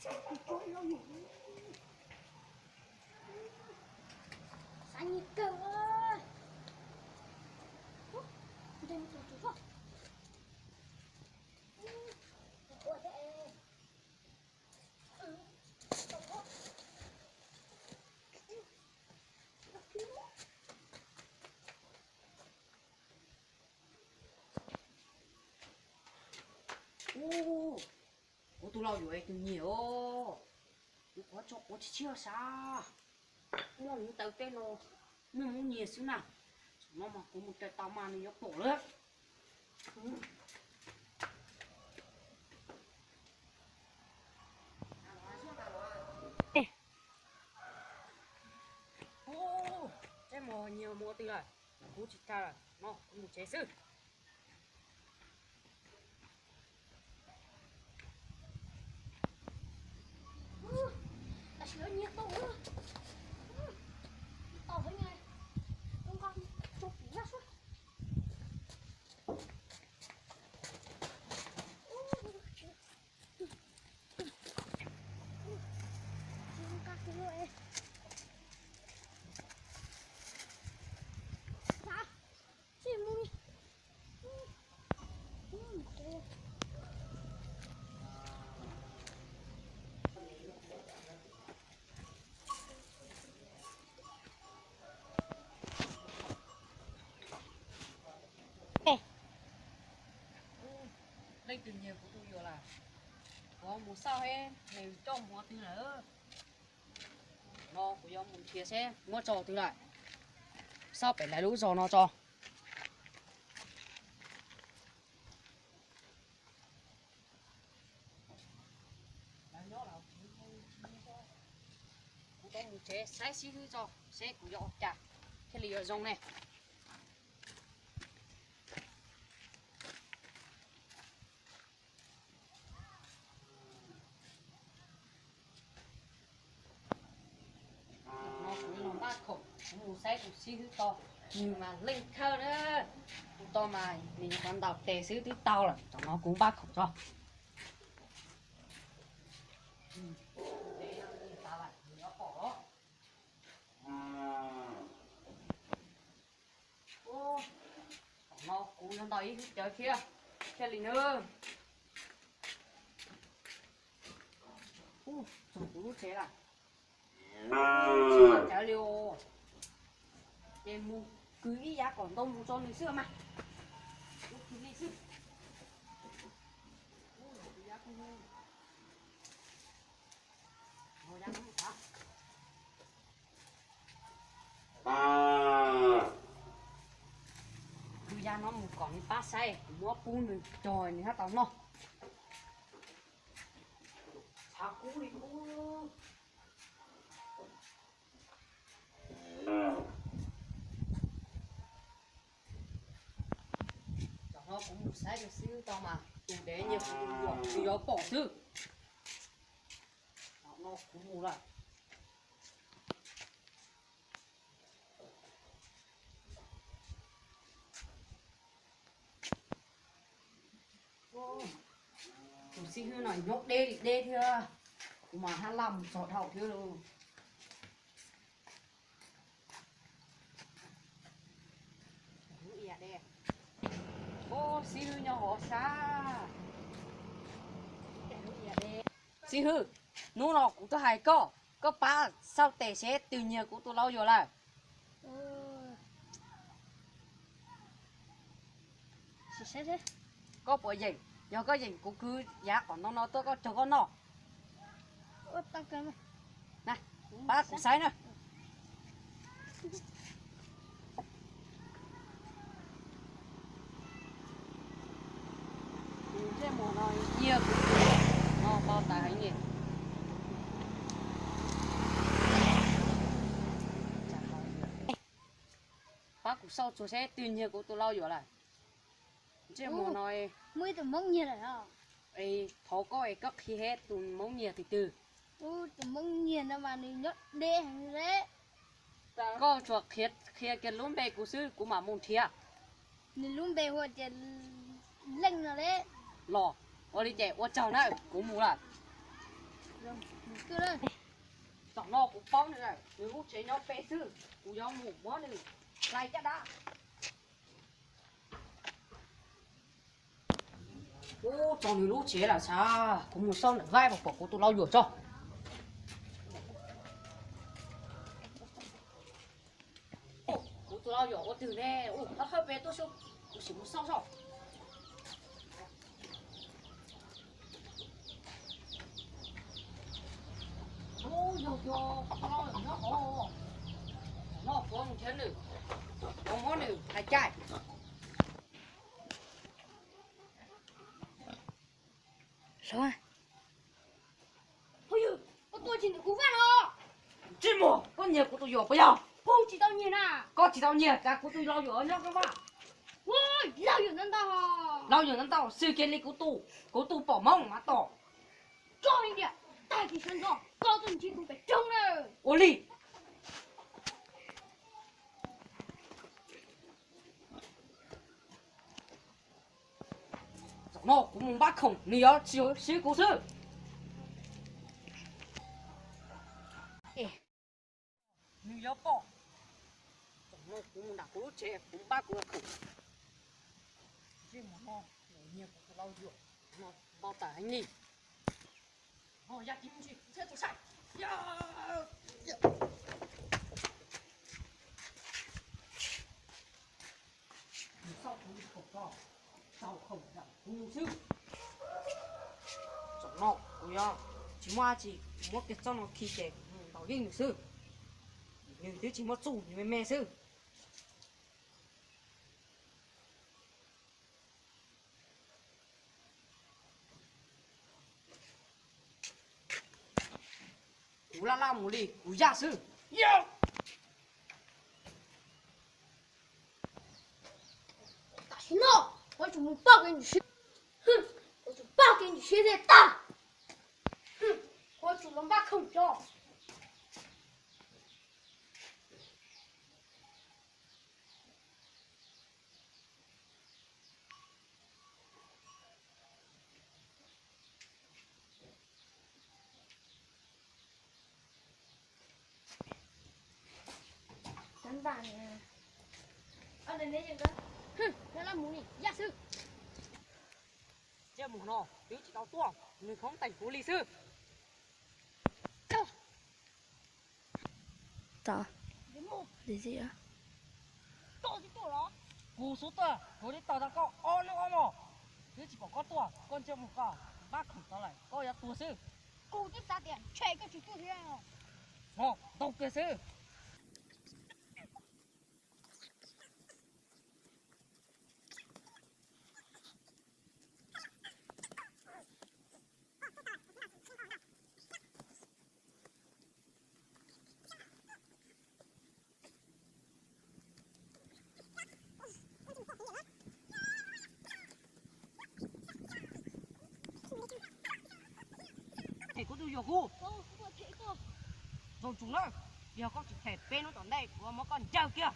Xanh như cờ. Đừng tụt tụt vào. Ô, tôi lau rồi từ nhiều, tôi có cho có chia xa, nó những tàu tên nó muốn nhiều xíu nào, nó mà có một cái tàu mà nó bỏ đấy. Ô, cái mò nhiều mò từ này, cú chỉ ta là nó một chế sư. Ta sẽ nhiều tàu nữa. Tàu với ngay. Không con chụp ra suốt. Các cái lưỡi. Sao? Gì mui? Đây từ nhiều của tôi vừa là có một sao hết này trong một thứ nữa nó của ông một chia xe mua trò từ lại sao phải lại lũ giò nó cho có một chế sai xí thứ cho xe của ông chặt cái lì ở trong này một xe của xí thứ to nhưng mà lên khơi đó to mà mình còn đọc tè xứ thứ to là nó cũng bác khẩu cho nó cũng nó đòi trời kia cái gì nữa trời cũng thế là chả liều em mua cứ ý giá còn đông mua cho người xưa mà cứ đi xưa cứ giá nó một còn ba say mua bún rồi trời này hết tao nó sao cú đi cú nó cũng một sai được xíu tao mà tụi để nhiều tụi nó bỏ thứ nó cũng mua lại tụi xin hư này nhốt đê đi đê thưa mà hắn làm sọt hậu thưa luôn ô xin hư nhỏ xa xin hư nô nó cũng tôi hay có ba sao tệ sẽ từ nhiều của tôi lâu rồi là Sẽ thế. có bộ gì nhờ có gì cũng cứ giá còn nó tôi có cho con nó Tao cầm này ba cũng sai nữa cái mùa này nhiều nó bao tài hay nhỉ bác cũng sau chú sẽ tuy nhiên của tôi lâu rồi lại cái mùa này mới tụi mông nhiều rồi à ấy thấu có ấy các khi hết tụi mông nhiều thì từ tụi mông nhiều đâu mà đi nhốt đê hàng đấy có chuột khiết khi cái lúm bè của sư của mà môn thia đi luôn bề hoa chỉ lưng rồi đấy lò ở đi chạy ở chào này cũng mua lại rồi cứ đây Chẳng nó cũng bóng này này, nếu chế nó phê sư, cũng do ngủ bó này, lại chắc đã. Ô, trong này lũ chế là sao? Có một sau lại vai vào quả của tôi lau rửa cho. Ô, của tôi lau rửa có từ nè, ô, nó hơi bé tôi xuống, tôi chỉ một sau sau. Ô, yo, nó có một thế này, có món này, hai chai. sao à ôi tôi chỉ được cú phát thôi Chứ mồ, con nhiều của tôi rửa bây giờ. không chỉ tao nhìn à Có chỉ tao nhiều, cả của tôi lau rửa nhá các bạn. ôi laoอยู่นั่นtao Lau rửa tao, sư kiến lý của tôi bỏ mông mà tỏ. cho anh đi tại thì sân rồi có tuần chi cũng phải trông này Ô ly. Nó cũng muốn bắt khổng, nhớ chiếu xíu của sư. Nhớ bỏ. Nó cũng muốn đặt của lúc trẻ, cũng bắt của khổng. Chứ mà nó, nhiều của tôi lau rửa. Nó bao tải anh đi. Nó ra kim chi, sẽ tôi sạch. Sau không đi khổng to. Sau không đặt ngu sư. Chẳng nó, ôi à, chỉ mua chỉ, mua cái cho nó khi trẻ, bảo đi người sư. Nhưng thứ chỉ mua chủ thì mẹ sư. Cú la một đi, cú gia sư. Yo!大行了我准备报给你学哼我就报给你学点大哼我只能把口罩真大呢啊奶奶这个哼原来母你压死 Chứ một nó, thứ chỉ tao tuồng, người không thành phố lý sư. Sao? đến một Gì gì á? to chứ to đó Cú số tờ, tôi đi tàu ra có o nước o mò. Thứ chỉ có con tuồng, con chưa một cỏ, bác khổng tao lại, coi ra tua sư. cô tiếp ra tiền chạy cái chuyện thế nào Ngọ, tao kê sư. Thầy có tôi vô gu. tôi thấy cô Rồi chúng nó, giờ có chỉ thẻ bên nó tổn đây, của một con trâu kia.